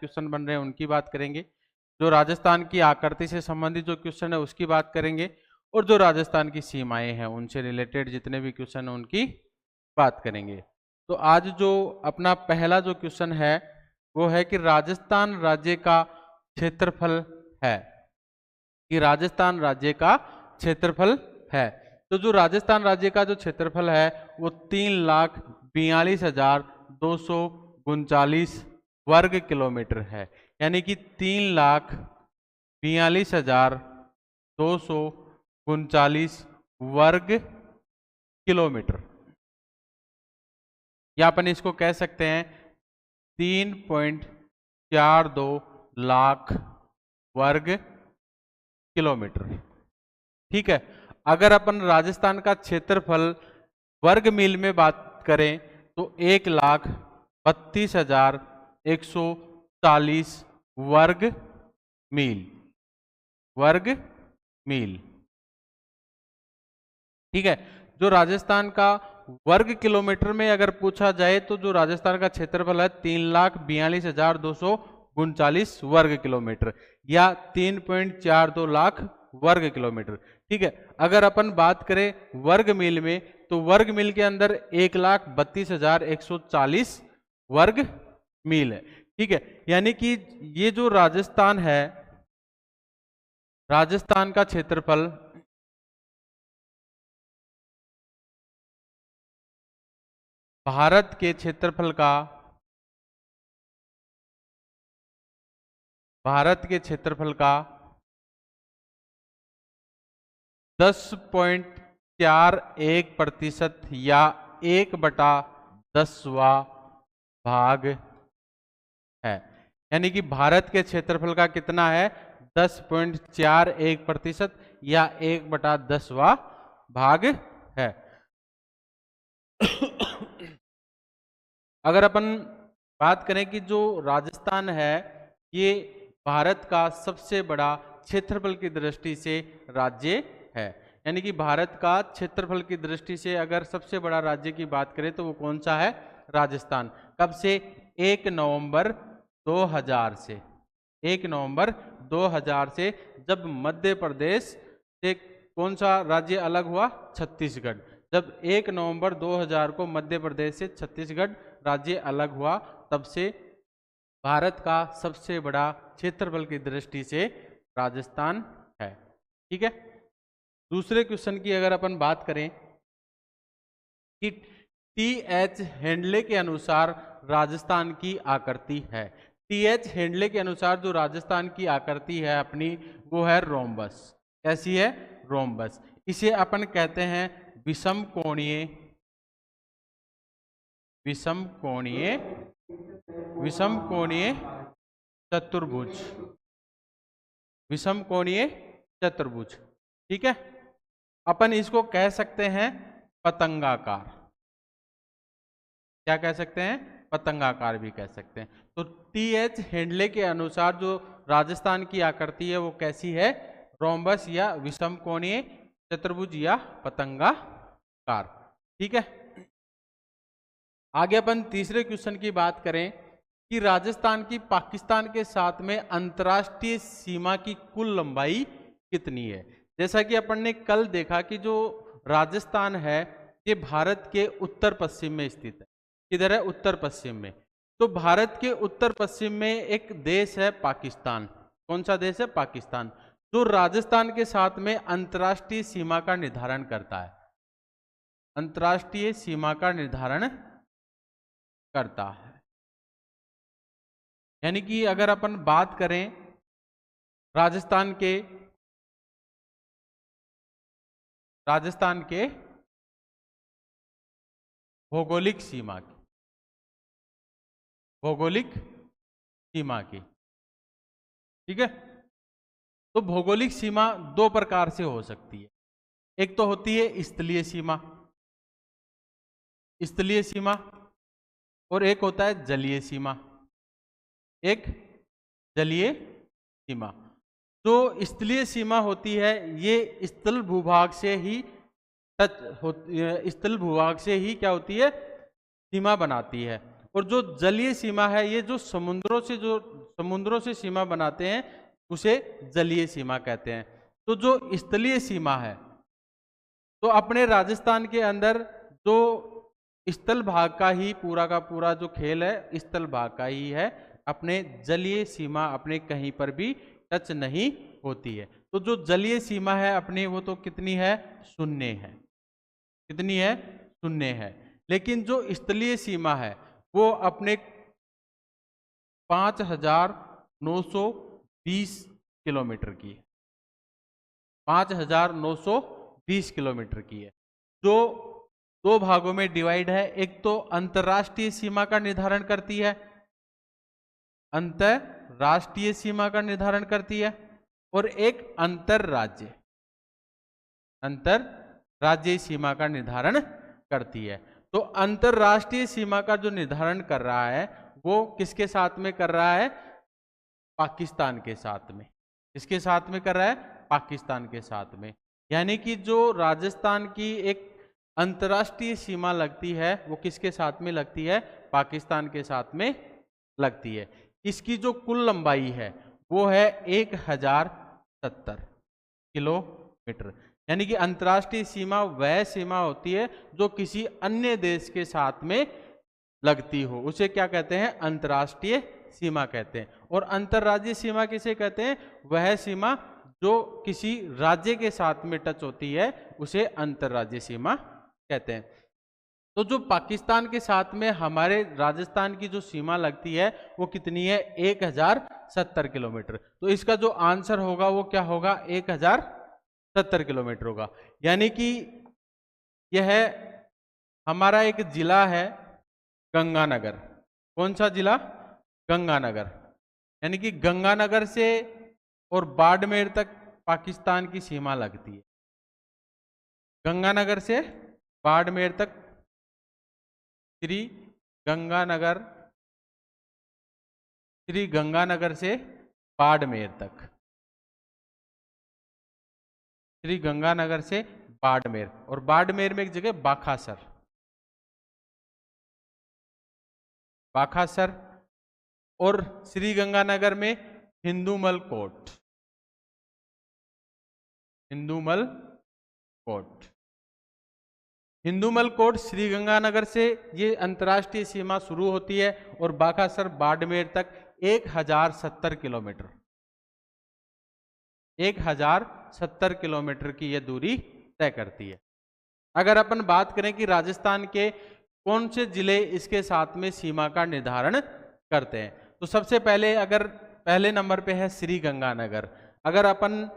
Question बन रहे हैं उनकी बात करेंगे, जो राजस्थान की आकृति से संबंधित जो क्वेश्चन है उसकी बात करेंगे, और जो राजस्थान की सीमाएं हैं उनसे रिलेटेड जितने भी क्वेश्चन है उनकी बात करेंगे। तो आज जो अपना पहला जो क्वेश्चन है वो है कि राजस्थान राज्य का क्षेत्रफल है, कि राजस्थान राज्य का क्षेत्रफल है। तो जो राजस्थान राज्य का जो क्षेत्रफल है वो 3,42,239 वर्ग किलोमीटर है, यानी कि 3,42,239 वर्ग किलोमीटर, या अपन इसको कह सकते हैं 3.42 लाख वर्ग किलोमीटर। ठीक है, अगर अपन राजस्थान का क्षेत्रफल वर्ग मील में बात करें तो 1,32,140 वर्ग मील, वर्ग मील। ठीक है, जो राजस्थान का वर्ग किलोमीटर में अगर पूछा जाए तो जो राजस्थान का क्षेत्रफल है 3,42,239 वर्ग किलोमीटर, या 3.42 लाख वर्ग किलोमीटर। ठीक है, अगर अपन बात करें वर्ग मील में तो वर्ग मील के अंदर 1,32,140 वर्ग मील है। ठीक है, यानी कि ये जो राजस्थान है, राजस्थान का क्षेत्रफल भारत के क्षेत्रफल का, भारत के क्षेत्रफल का 10.41% या 1/10वां भाग है। यानी कि भारत के क्षेत्रफल का कितना है, 10.41% या 1/10वां भाग है। अगर अपन बात करें कि जो राजस्थान है ये भारत का सबसे बड़ा क्षेत्रफल की दृष्टि से राज्य है, यानी कि भारत का क्षेत्रफल की दृष्टि से अगर सबसे बड़ा राज्य की बात करें तो वो कौन सा है, राजस्थान। कब से, 1 नवंबर 2000 से, 1 नवंबर 2000 से, जब मध्य प्रदेश से कौन सा राज्य अलग हुआ, छत्तीसगढ़। जब 1 नवंबर 2000 को मध्य प्रदेश से छत्तीसगढ़ राज्य अलग हुआ तब से भारत का सबसे बड़ा क्षेत्रफल की दृष्टि से राजस्थान है। ठीक है, दूसरे क्वेश्चन की अगर अपन बात करें कि टी.एच. हेंडले के अनुसार राजस्थान की आकृति है। टी.एच. हेंडले के अनुसार जो राजस्थान की आकृति है अपनी वो है रोम्बस। कैसी है, रोम्बस। इसे अपन कहते हैं विषम कोणीय, विषम कोणीय, विषम कोणीय चतुर्भुज, विषम कोणीय चतुर्भुज। ठीक है, अपन इसको कह सकते हैं पतंगाकार। क्या कह सकते हैं, पतंगाकार भी कह सकते हैं। तो टी.एच. हेंडले के अनुसार जो राजस्थान की आकृति है वो कैसी है, रोम्बस या विषम कोणीय चतुर्भुज या पतंगाकार। ठीक है, आगे अपन तीसरे क्वेश्चन की बात करें कि राजस्थान की पाकिस्तान के साथ में अंतर्राष्ट्रीय सीमा की कुल लंबाई कितनी है। जैसा कि अपन ने कल देखा कि जो राजस्थान है ये भारत के उत्तर पश्चिम में स्थित है। किधर है, उत्तर पश्चिम में। तो भारत के उत्तर पश्चिम में एक देश है पाकिस्तान। कौन सा देश है, पाकिस्तान, जो राजस्थान के साथ में अंतर्राष्ट्रीय सीमा का निर्धारण करता है, अंतर्राष्ट्रीय सीमा का निर्धारण करता है। यानी कि अगर अपन बात करें राजस्थान के भौगोलिक सीमा की, भौगोलिक सीमा की। ठीक है, तो भौगोलिक सीमा दो प्रकार से हो सकती है। एक तो होती है स्थलीय सीमा, स्थलीय सीमा, और एक होता है जलीय सीमा, एक जलीय सीमा। जो स्थलीय सीमा होती है ये स्थल भूभाग से ही टच होती है, स्थल भूभाग से ही क्या होती है, सीमा बनाती है। और जो जलीय सीमा है ये जो समुद्रों से सीमा बनाते हैं उसे जलीय सीमा कहते हैं। तो जो स्थलीय सीमा है, तो अपने राजस्थान के अंदर जो स्थल भाग का ही पूरा का पूरा जो खेल है स्थल भाग का ही है, अपने जलीय सीमा अपने कहीं पर भी टच नहीं होती है। तो जो जलीय सीमा है अपनी वो तो कितनी है, शून्य है। कितनी है, शून्य है। लेकिन जो स्थलीय सीमा है वो अपने 5,920 किलोमीटर की है। 5,920 किलोमीटर की है, जो दो भागों में डिवाइड है। एक तो अंतर्राष्ट्रीय सीमा का निर्धारण करती है, अंतर्राष्ट्रीय सीमा का निर्धारण करती है, और एक अंतरराज्यीय सीमा का निर्धारण करती है। तो अंतरराष्ट्रीय सीमा का जो निर्धारण कर रहा है वो किसके साथ में कर रहा है, पाकिस्तान के साथ में। किसके साथ में कर रहा है, पाकिस्तान के साथ में। यानी कि जो राजस्थान की एक अंतर्राष्ट्रीय सीमा लगती है वो किसके साथ में लगती है, पाकिस्तान के साथ में लगती है। इसकी जो कुल लंबाई है वो है 1070 किलोमीटर। यानी कि अंतर्राष्ट्रीय सीमा वह सीमा होती है जो किसी अन्य देश के साथ में लगती हो, उसे क्या कहते हैं, अंतर्राष्ट्रीय सीमा कहते हैं। और अंतर्राज्यीय सीमा किसे कहते हैं, वह सीमा जो किसी राज्य के साथ में टच होती है उसे अंतर्राज्यीय सीमा कहते हैं। तो जो पाकिस्तान के साथ में हमारे राजस्थान की जो सीमा लगती है वो कितनी है, 1070 किलोमीटर। तो इसका जो आंसर होगा वो क्या होगा, 1070 किलोमीटर होगा। यानी कि यह हमारा एक जिला है गंगानगर। कौन सा जिला, गंगानगर। यानी कि गंगानगर से और बाड़मेर तक पाकिस्तान की सीमा लगती है। गंगानगर से बाड़मेर तक, श्री गंगानगर से बाड़मेर तक, श्री गंगानगर से बाड़मेर। और बाड़मेर में एक जगह बाखासर, और श्री गंगानगर में हिंदूमल कोट। हिंदूमल कोट श्री गंगानगर से ये अंतर्राष्ट्रीय सीमा शुरू होती है और बाखासर बाड़मेर तक 1070 किलोमीटर, 1070 किलोमीटर की यह दूरी तय करती है। अगर अपन बात करें कि राजस्थान के कौन से जिले इसके साथ में सीमा का निर्धारण करते हैं, तो सबसे पहले अगर पहले नंबर पे है श्री गंगानगर। अगर अपन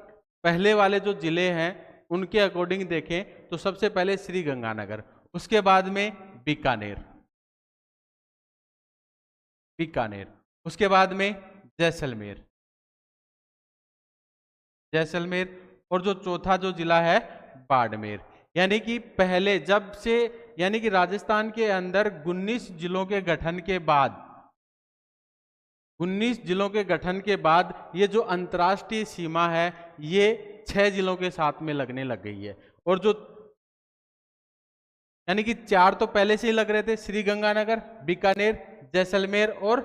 पहले वाले जो जिले हैं उनके अकॉर्डिंग देखें तो सबसे पहले श्री गंगानगर, उसके बाद में बीकानेर, उसके बाद में जैसलमेर, और जो चौथा जो जिला है बाड़मेर। यानी कि पहले जब से, यानी कि राजस्थान के अंदर 19 जिलों के गठन के बाद, 19 जिलों के गठन के बाद ये जो अंतर्राष्ट्रीय सीमा है ये 6 जिलों के साथ में लगने लग गई है। और जो यानी कि 4 तो पहले से ही लग रहे थे, श्री गंगानगर, बीकानेर, जैसलमेर और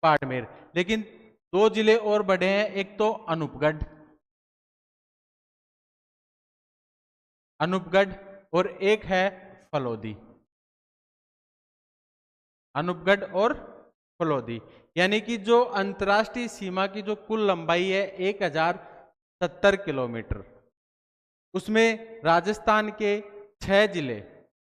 बाड़मेर। लेकिन 2 जिले और बढ़े हैं, एक तो अनूपगढ़ और एक है फलोदी। अनूपगढ़ और फलोदी। यानी कि जो अंतर्राष्ट्रीय सीमा की जो कुल लंबाई है 1070 किलोमीटर, उसमें राजस्थान के 6 जिले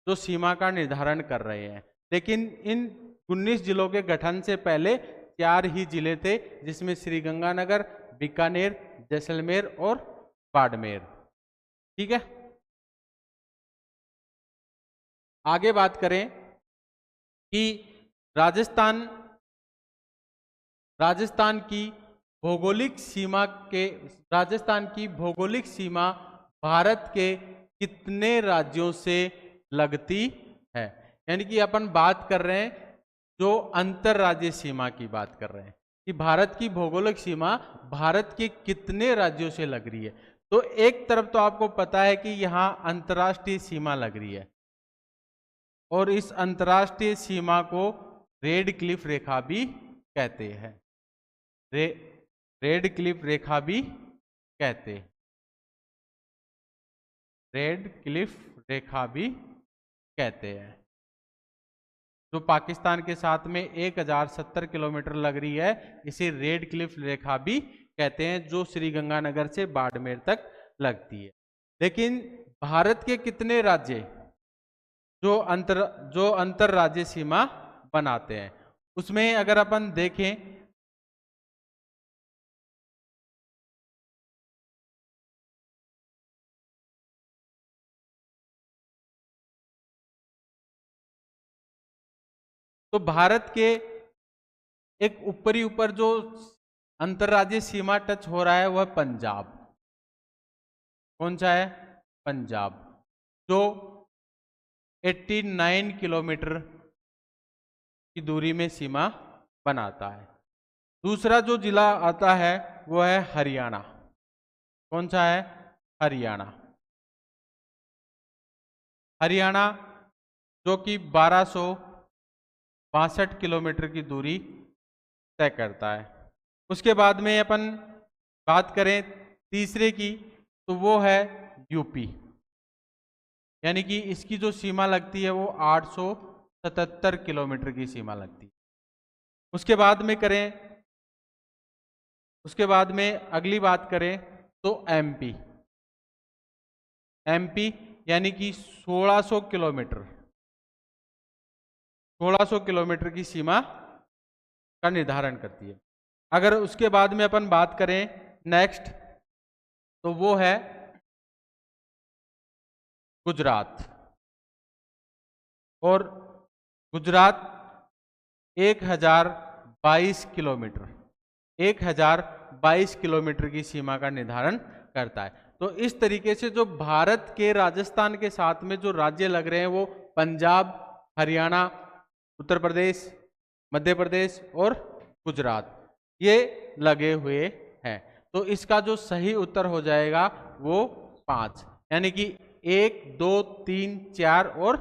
जो सीमा का निर्धारण कर रहे हैं। लेकिन इन 19 जिलों के गठन से पहले 4 ही जिले थे, जिसमें श्री गंगानगर, बीकानेर, जैसलमेर और बाड़मेर। ठीक है, आगे बात करें कि राजस्थान की भौगोलिक सीमा भारत के कितने राज्यों से लगती है। यानी कि अपन बात कर रहे हैं जो अंतरराज्यीय सीमा की बात कर रहे हैं कि भारत की भौगोलिक सीमा भारत के कितने राज्यों से लग रही है। तो एक तरफ तो आपको पता है कि यहाँ अंतर्राष्ट्रीय सीमा लग रही है और इस अंतर्राष्ट्रीय सीमा को रेड क्लिफ रेखा भी कहते हैं। रेड क्लिफ रेखा भी कहते हैं। रेड क्लिफ रेखा भी कहते हैं। जो पाकिस्तान के साथ में 1070 किलोमीटर लग रही है, इसे रेड क्लिफ रेखा भी कहते हैं, जो श्रीगंगानगर से बाड़मेर तक लगती है। लेकिन भारत के कितने राज्य जो अंतर राज्य सीमा बनाते हैं, उसमें अगर अपन देखें तो भारत के एक ऊपर जो अंतर्राज्यीय सीमा टच हो रहा है वह पंजाब। कौन सा है? पंजाब, जो 89 किलोमीटर की दूरी में सीमा बनाता है। दूसरा जो जिला आता है वो है हरियाणा। कौन सा है? हरियाणा। हरियाणा जो कि 1262 किलोमीटर की दूरी तय करता है। उसके बाद में अपन बात करें तीसरे की, तो वो है यूपी, यानी कि इसकी जो सीमा लगती है वो 877 किलोमीटर की सीमा लगती है। उसके बाद में अगली बात करें तो एमपी यानी कि 1600 किलोमीटर की सीमा का निर्धारण करती है। अगर उसके बाद में अपन बात करें नेक्स्ट, तो वो है गुजरात। और गुजरात 1022 किलोमीटर की सीमा का निर्धारण करता है। तो इस तरीके से जो भारत के राजस्थान के साथ में जो राज्य लग रहे हैं वो पंजाब, हरियाणा, उत्तर प्रदेश, मध्य प्रदेश और गुजरात, ये लगे हुए हैं। तो इसका जो सही उत्तर हो जाएगा वो 5, यानी कि 1, 2, 3, 4 और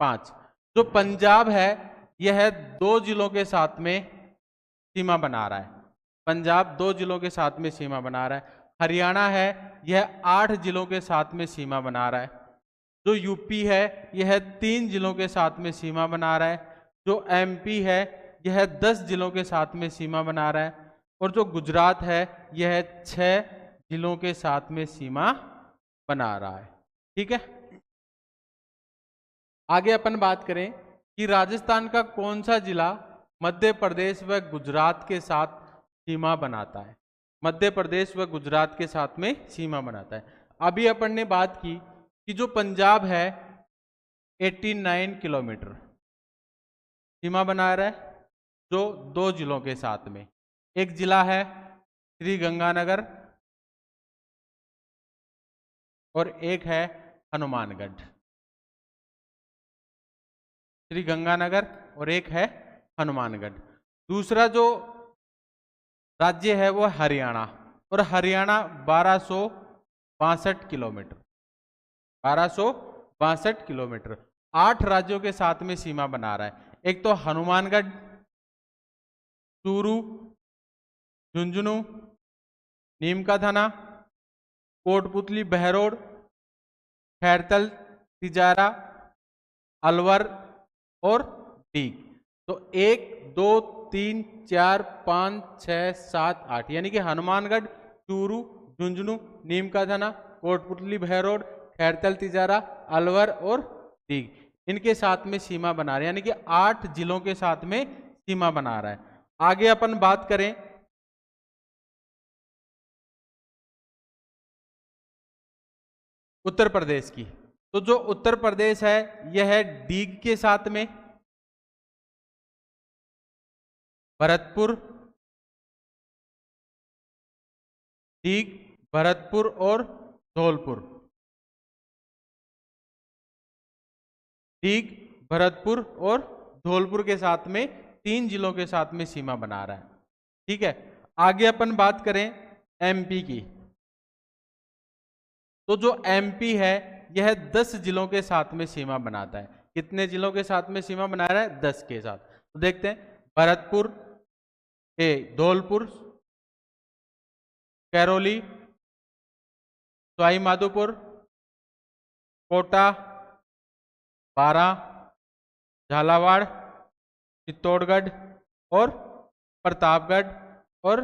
5। जो पंजाब है यह 2 जिलों के साथ में सीमा बना रहा है। पंजाब 2 जिलों के साथ में सीमा बना रहा है। हरियाणा है यह 8 जिलों के साथ में सीमा बना रहा है। जो यूपी है यह 3 जिलों के साथ में सीमा बना रहा है। जो एमपी है यह 10 जिलों के साथ में सीमा बना रहा है। और जो गुजरात है यह 6 जिलों के साथ में सीमा बना रहा है। ठीक है, आगे अपन बात करें कि राजस्थान का कौन सा जिला मध्य प्रदेश व गुजरात के साथ सीमा बनाता है। मध्य प्रदेश व गुजरात के साथ में सीमा बनाता है। अभी अपन ने बात की कि जो पंजाब है 89 किलोमीटर सीमा बना रहा है, जो 2 जिलों के साथ में। एक जिला है श्रीगंगानगर और एक है हनुमानगढ़। श्रीगंगानगर और एक है हनुमानगढ़। दूसरा जो राज्य है वो हरियाणा, और हरियाणा 1262 किलोमीटर 8 राज्यों के साथ में सीमा बना रहा है। एक तो हनुमानगढ़, चूरू, झुंझुनू, नीमकाथाना, कोटपुतली, बहरोड, खैरतल, तिजारा, अलवर और डीग। तो 1, 2, 3, 4, 5, 6, 7, 8, यानी कि हनुमानगढ़, चूरू, झुंझुनू, नीमकाथाना, कोटपुतली, बहरोड, खैरतल, तिजारा, अलवर और डीग, इनके साथ में सीमा बना रहा है, यानी कि 8 जिलों के साथ में सीमा बना रहा है। आगे अपन बात करें उत्तर प्रदेश की, तो जो उत्तर प्रदेश है यह है डीग के साथ में, भरतपुर, डीग, भरतपुर और धौलपुर। डीग, भरतपुर और धौलपुर के साथ में 3 जिलों के साथ में सीमा बना रहा है। ठीक है, आगे अपन बात करें एमपी की, तो जो एमपी है यह 10 जिलों के साथ में सीमा बनाता है। कितने जिलों के साथ में सीमा बना रहा है? 10 के साथ। तो देखते हैं, भरतपुर, धौलपुर, कैरोली, सवाई माधोपुर, कोटा, बारां, झालावाड़, चित्तौड़गढ़ और प्रतापगढ़ और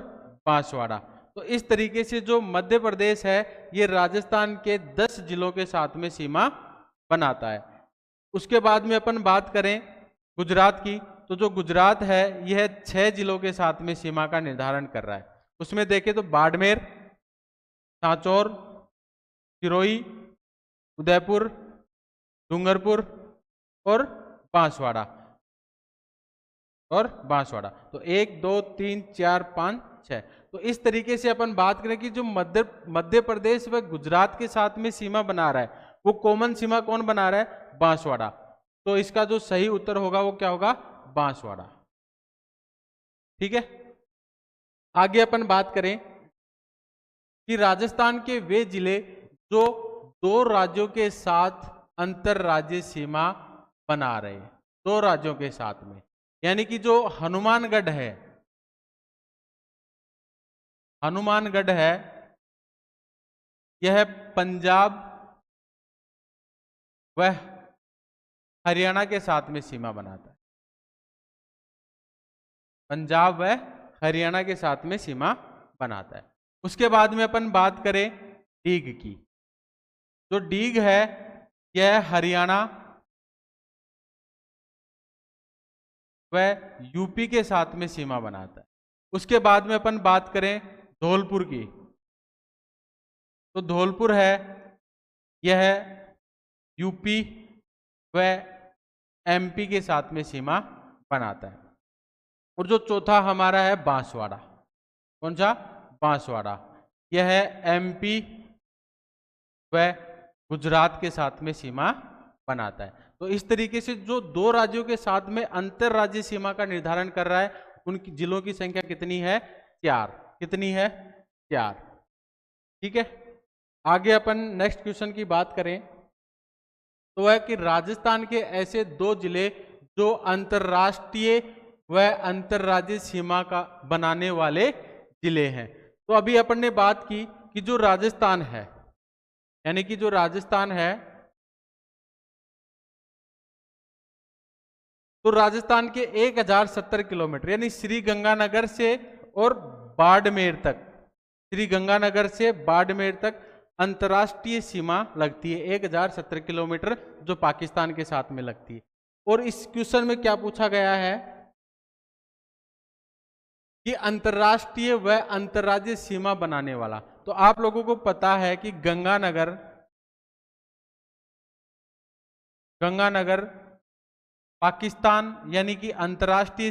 बांसवाड़ा। तो इस तरीके से जो मध्य प्रदेश है ये राजस्थान के 10 जिलों के साथ में सीमा बनाता है। उसके बाद में अपन बात करें गुजरात की, तो जो गुजरात है यह 6 जिलों के साथ में सीमा का निर्धारण कर रहा है। उसमें देखें तो बाड़मेर, सांचौर, सिरोही, उदयपुर, डूंगरपुर और बांसवाड़ा तो 1 2 3 4 5 6। तो इस तरीके से अपन बात करें कि जो मध्य प्रदेश व गुजरात के साथ में सीमा बना रहा है वो कॉमन सीमा कौन बना रहा है? बांसवाड़ा। तो इसका जो सही उत्तर होगा वो क्या होगा? बांसवाड़ा। ठीक है, आगे अपन बात करें कि राजस्थान के वे जिले जो 2 राज्यों के साथ अंतरराज्यीय सीमा बना रहे हैं, 2 राज्यों के साथ में, यानी कि जो हनुमानगढ़ है यह पंजाब व हरियाणा के साथ में सीमा बनाता है। पंजाब व हरियाणा के साथ में सीमा बनाता है। उसके बाद में अपन बात करें डीग की, जो डीग है यह हरियाणा व यूपी के साथ में सीमा बनाता है। उसके बाद में अपन बात करें धौलपुर की, तो धौलपुर है यह यूपी व एमपी के साथ में सीमा बनाता है। और जो चौथा हमारा है बांसवाड़ा, कौन सा? बांसवाड़ा, यह है एमपी व गुजरात के साथ में सीमा बनाता है। तो इस तरीके से जो 2 राज्यों के साथ में अंतरराज्यीय सीमा का निर्धारण कर रहा है उनकी जिलों की संख्या कितनी है? 4। कितनी है? 4। ठीक है, आगे अपन नेक्स्ट क्वेश्चन की बात करें तो है कि राजस्थान के ऐसे 2 जिले जो अंतरराष्ट्रीय व अंतरराज्यीय सीमा का बनाने वाले जिले हैं। तो अभी अपन ने बात की कि जो राजस्थान है, यानी कि जो राजस्थान है, तो राजस्थान के 1070 किलोमीटर यानी श्री गंगानगर से और बाड़मेर तक, श्री गंगानगर से बाड़मेर तक अंतर्राष्ट्रीय सीमा लगती है। 1070 किलोमीटर जो पाकिस्तान के साथ में लगती है। और इस क्वेश्चन में क्या पूछा गया है कि अंतर्राष्ट्रीय व अंतर्राज्यीय सीमा बनाने वाला। तो आप लोगों को पता है कि गंगानगर पाकिस्तान यानी कि अंतर्राष्ट्रीय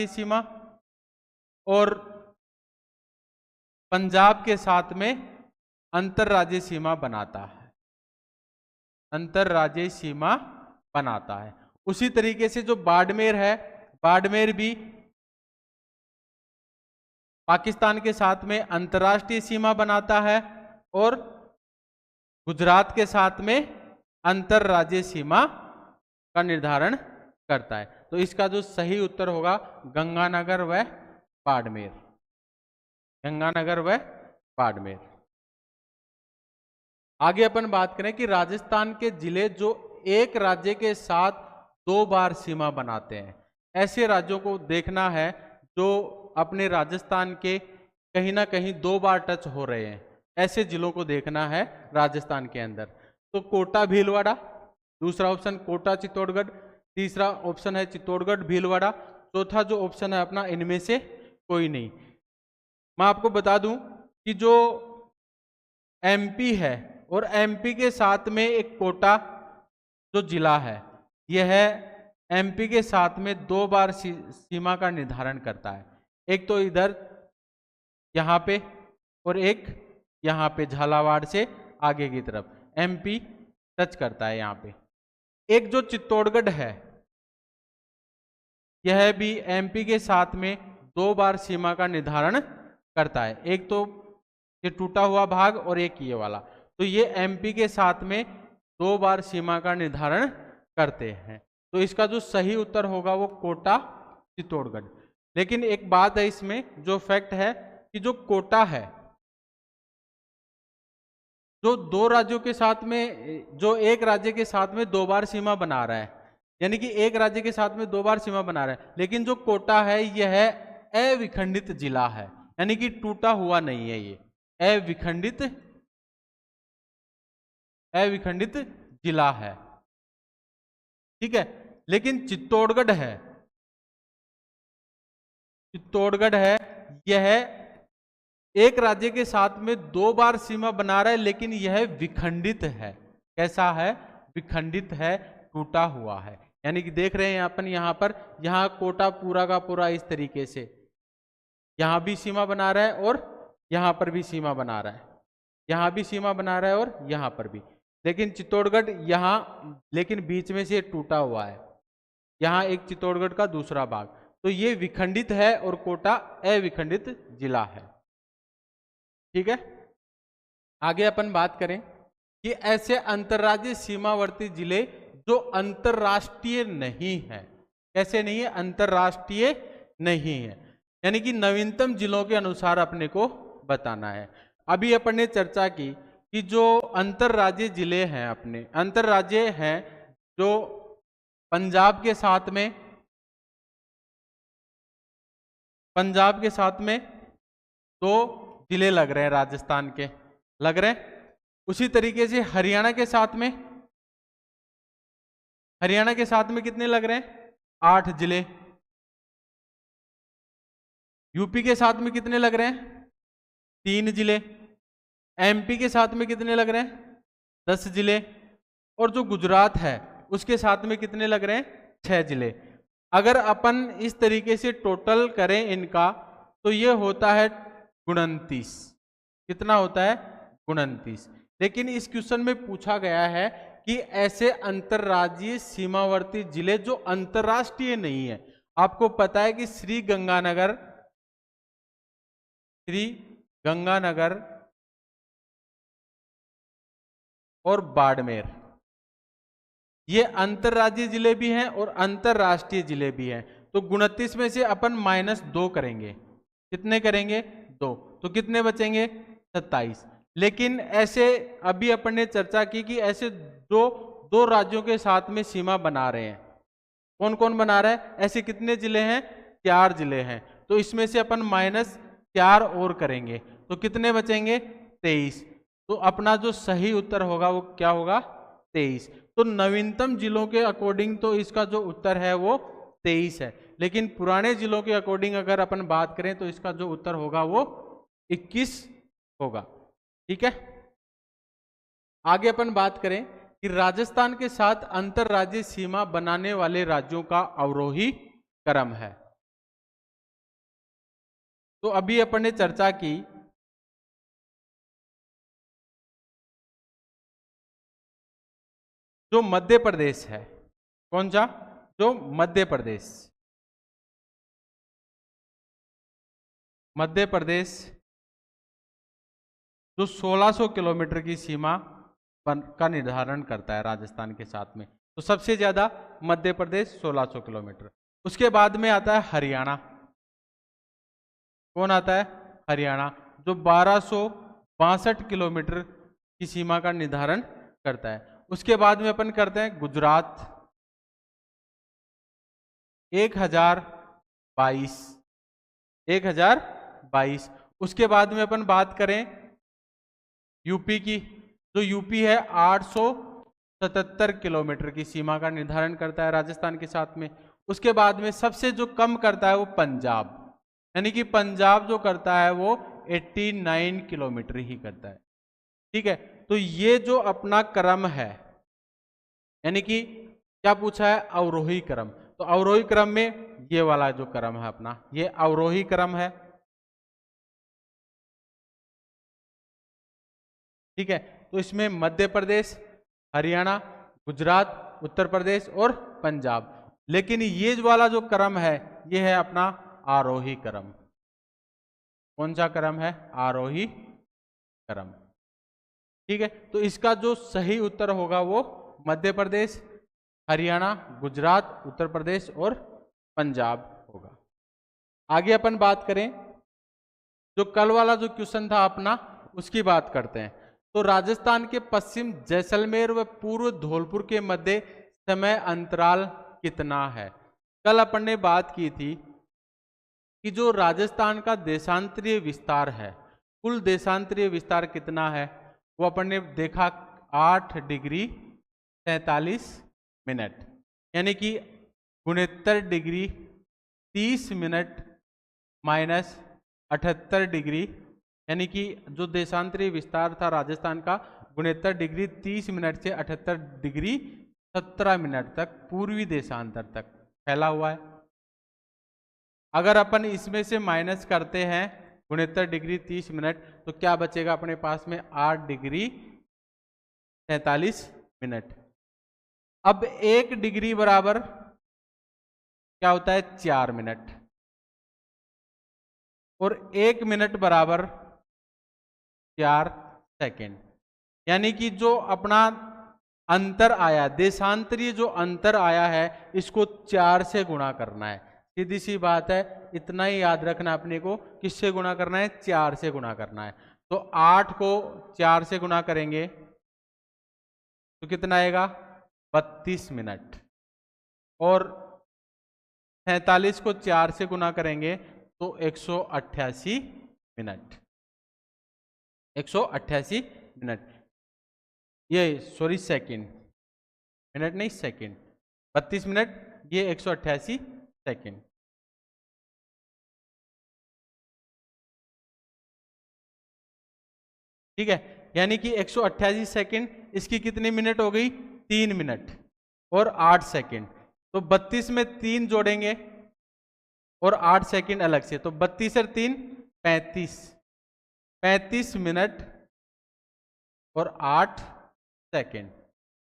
सीमा और पंजाब के साथ में अंतरराज्यीय सीमा बनाता है, अंतरराज्यीय सीमा बनाता है। उसी तरीके से जो बाड़मेर है, बाड़मेर भी पाकिस्तान के साथ में अंतरराष्ट्रीय सीमा बनाता है और गुजरात के साथ में अंतरराज्यीय सीमा का निर्धारण करता है। तो इसका जो सही उत्तर होगा गंगानगर व बाड़मेर, गंगानगर व बाड़मेर। आगे अपन बात करें कि राजस्थान के जिले जो एक राज्य के साथ 2 बार सीमा बनाते हैं, ऐसे राज्यों को देखना है जो अपने राजस्थान के कहीं ना कहीं 2 बार टच हो रहे हैं। ऐसे जिलों को देखना है राजस्थान के अंदर। तो कोटा भीलवाड़ा, दूसरा ऑप्शन कोटा चित्तौड़गढ़, तीसरा ऑप्शन है चित्तौड़गढ़ भीलवाड़ा, चौथा जो ऑप्शन है अपना इनमें से कोई नहीं। मैं आपको बता दूं कि जो एमपी है और एमपी के साथ में एक कोटा जो जिला है यह है एमपी के साथ में 2 बार सीमा का निर्धारण करता है। एक तो इधर यहाँ पे और एक यहाँ पे झालावाड़ से आगे की तरफ एमपी टच करता है यहाँ पे। एक जो चित्तौड़गढ़ है यह भी एमपी के साथ में 2 बार सीमा का निर्धारण करता है। एक तो ये टूटा हुआ भाग और एक ये वाला। तो ये एमपी के साथ में 2 बार सीमा का निर्धारण करते हैं। तो इसका जो सही उत्तर होगा वो कोटा चित्तौड़गढ़। लेकिन एक बात है इसमें, जो फैक्ट है कि जो कोटा है, जो दो राज्यों के साथ में, जो एक राज्य के साथ में 2 बार सीमा बना रहा है, यानी कि एक राज्य के साथ में 2 बार सीमा बना रहा है, लेकिन जो कोटा है यह अविखंडित जिला है, यानी कि टूटा हुआ नहीं है, ये अविखंडित जिला है। ठीक है, लेकिन चित्तौड़गढ़ है, यह एक राज्य के साथ में 2 बार सीमा बना रहा है, लेकिन यह विखंडित है। कैसा है? विखंडित है, टूटा हुआ है। यानी कि देख रहे हैं अपन यहाँ कोटा पूरा का पूरा इस तरीके से यहां भी सीमा बना रहा है और यहां पर भी सीमा बना रहा है, यहां भी सीमा बना रहा है और यहां पर भी, लेकिन चित्तौड़गढ़ यहां, लेकिन बीच में से टूटा हुआ है, यहां एक चित्तौड़गढ़ का दूसरा भाग, तो ये विखंडित है और कोटा अविखंडित जिला है। ठीक है, आगे अपन बात करें कि ऐसे अंतर्राज्यीय सीमावर्ती जिले जो अंतर्राष्ट्रीय नहीं है। कैसे नहीं है? अंतर्राष्ट्रीय नहीं है, यानी कि नवीनतम जिलों के अनुसार अपने को बताना है। अभी अपन ने चर्चा की कि जो अंतर्राज्यीय जिले हैं, अपने अंतर्राज्यीय हैं, जो पंजाब के साथ में 2 जिले लग रहे हैं, राजस्थान के लग रहे हैं। उसी तरीके से हरियाणा के साथ में कितने लग रहे हैं? 8 जिले। यूपी के साथ में कितने लग रहे हैं? 3 जिले। एमपी के साथ में कितने लग रहे हैं? 10 जिले। और जो गुजरात है उसके साथ में कितने लग रहे हैं? 6 जिले। अगर अपन इस तरीके से टोटल करें इनका, तो ये होता है 29। कितना होता है? 29। लेकिन इस क्वेश्चन में पूछा गया है कि ऐसे अंतर्राज्यीय सीमावर्ती जिले जो अंतर्राष्ट्रीय नहीं है। आपको पता है कि श्री गंगानगर और बाड़मेर ये अंतर्राज्यीय जिले भी हैं और अंतर्राष्ट्रीय जिले भी हैं। तो 29 में से अपन -2 करेंगे। कितने करेंगे? 2। तो कितने बचेंगे? 27। लेकिन ऐसे अभी अपन ने चर्चा की कि ऐसे दो राज्यों के साथ में सीमा बना रहे हैं। कौन कौन बना रहा है? ऐसे कितने जिले हैं? 4 जिले हैं। तो इसमें से अपन -4 और करेंगे, तो कितने बचेंगे? 23। तो अपना जो सही उत्तर होगा वो क्या होगा? 23। तो नवीनतम जिलों के अकॉर्डिंग तो इसका जो उत्तर है वो 23 है, लेकिन पुराने जिलों के अकॉर्डिंग अगर अपन बात करें तो इसका जो उत्तर होगा वो 21 होगा। ठीक है, आगे अपन बात करें कि राजस्थान के साथ अंतर्राज्यीय सीमा बनाने वाले राज्यों का अवरोही क्रम है। तो अभी अपन ने चर्चा की जो मध्य प्रदेश है, कौन सा? जो मध्य प्रदेश जो 1600 किलोमीटर की सीमा का निर्धारण करता है राजस्थान के साथ में। तो सबसे ज्यादा मध्य प्रदेश 1600 किलोमीटर। उसके बाद में आता है हरियाणा। कौन आता है? हरियाणा, जो 1262 किलोमीटर की सीमा का निर्धारण करता है। उसके बाद में अपन करते हैं गुजरात, 1022। उसके बाद में अपन बात करें यूपी की, जो यूपी है 877 किलोमीटर की सीमा का निर्धारण करता है राजस्थान के साथ में। उसके बाद में सबसे जो कम करता है वो पंजाब, यानी कि पंजाब जो करता है वो 89 किलोमीटर ही करता है। ठीक है, तो ये जो अपना क्रम है, यानी कि क्या पूछा है? अवरोही क्रम। तो अवरोही क्रम में ये वाला जो क्रम है अपना, ये अवरोही क्रम है। ठीक है, तो इसमें मध्य प्रदेश, हरियाणा, गुजरात, उत्तर प्रदेश और पंजाब। लेकिन ये वाला जो क्रम है ये है अपना आरोही क्रम। कौन सा क्रम है? आरोही क्रम। ठीक है, तो इसका जो सही उत्तर होगा वो मध्य प्रदेश, हरियाणा, गुजरात, उत्तर प्रदेश और पंजाब होगा। आगे अपन बात करें, जो कल वाला जो क्वेश्चन था अपना, उसकी बात करते हैं। तो राजस्थान के पश्चिम जैसलमेर व पूर्व धौलपुर के मध्य समय अंतराल कितना है? कल अपन ने बात की थी कि जो राजस्थान का देशांतरीय विस्तार है, कुल देशांतरीय विस्तार कितना है, वो अपन ने देखा 8 डिग्री 43 मिनट, यानी कि 69 डिग्री 30 मिनट माइनस 78 डिग्री, यानी कि जो देशांतरीय विस्तार था राजस्थान का 69 डिग्री 30 मिनट से 78 डिग्री 17 मिनट तक पूर्वी देशांतर तक फैला हुआ है। अगर अपन इसमें से माइनस करते हैं 69 डिग्री 30 मिनट, तो क्या बचेगा अपने पास में? 8 डिग्री 43 मिनट। अब 1 डिग्री बराबर क्या होता है? 4 मिनट, और 1 मिनट बराबर 4 सेकेंड, यानी कि जो अपना अंतर आया, देशांतरीय जो अंतर आया है, इसको 4 से गुणा करना है। सीधी सी बात है, इतना ही याद रखना अपने को, किससे गुणा करना है? 4 से गुणा करना है। तो 8 को 4 से गुणा करेंगे तो कितना आएगा? 32 मिनट, और 47 को 4 से गुणा करेंगे तो 188 मिनट, 188 मिनट, ये सॉरी सेकंड, मिनट नहीं सेकंड, 32 मिनट, ये 188 सेकंड। ठीक है, यानी कि 188 सेकंड, इसकी कितनी मिनट हो गई? 3 मिनट और 8 सेकंड। तो 32 में 3 जोड़ेंगे और 8 सेकंड अलग से, तो 32 और 3 35, 35 मिनट और 8 सेकंड,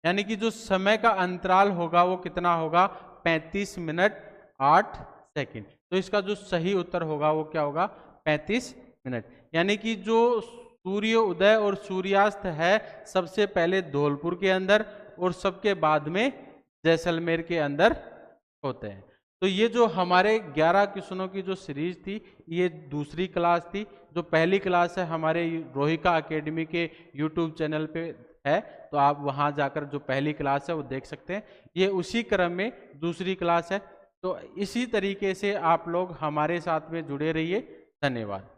यानी कि जो समय का अंतराल होगा वो कितना होगा? 35 मिनट 8 सेकंड। तो इसका जो सही उत्तर होगा वो क्या होगा? 35 मिनट। यानी कि जो सूर्य उदय और सूर्यास्त है सबसे पहले धौलपुर के अंदर और सबके बाद में जैसलमेर के अंदर होते हैं। तो ये जो हमारे 11 क्वेश्चनों की जो सीरीज थी, ये दूसरी क्लास थी। जो पहली क्लास है हमारे रोहिका एकेडमी के यूट्यूब चैनल पे है, तो आप वहां जाकर जो पहली क्लास है वो देख सकते हैं। ये उसी क्रम में दूसरी क्लास है। तो इसी तरीके से आप लोग हमारे साथ में जुड़े रहिए। धन्यवाद।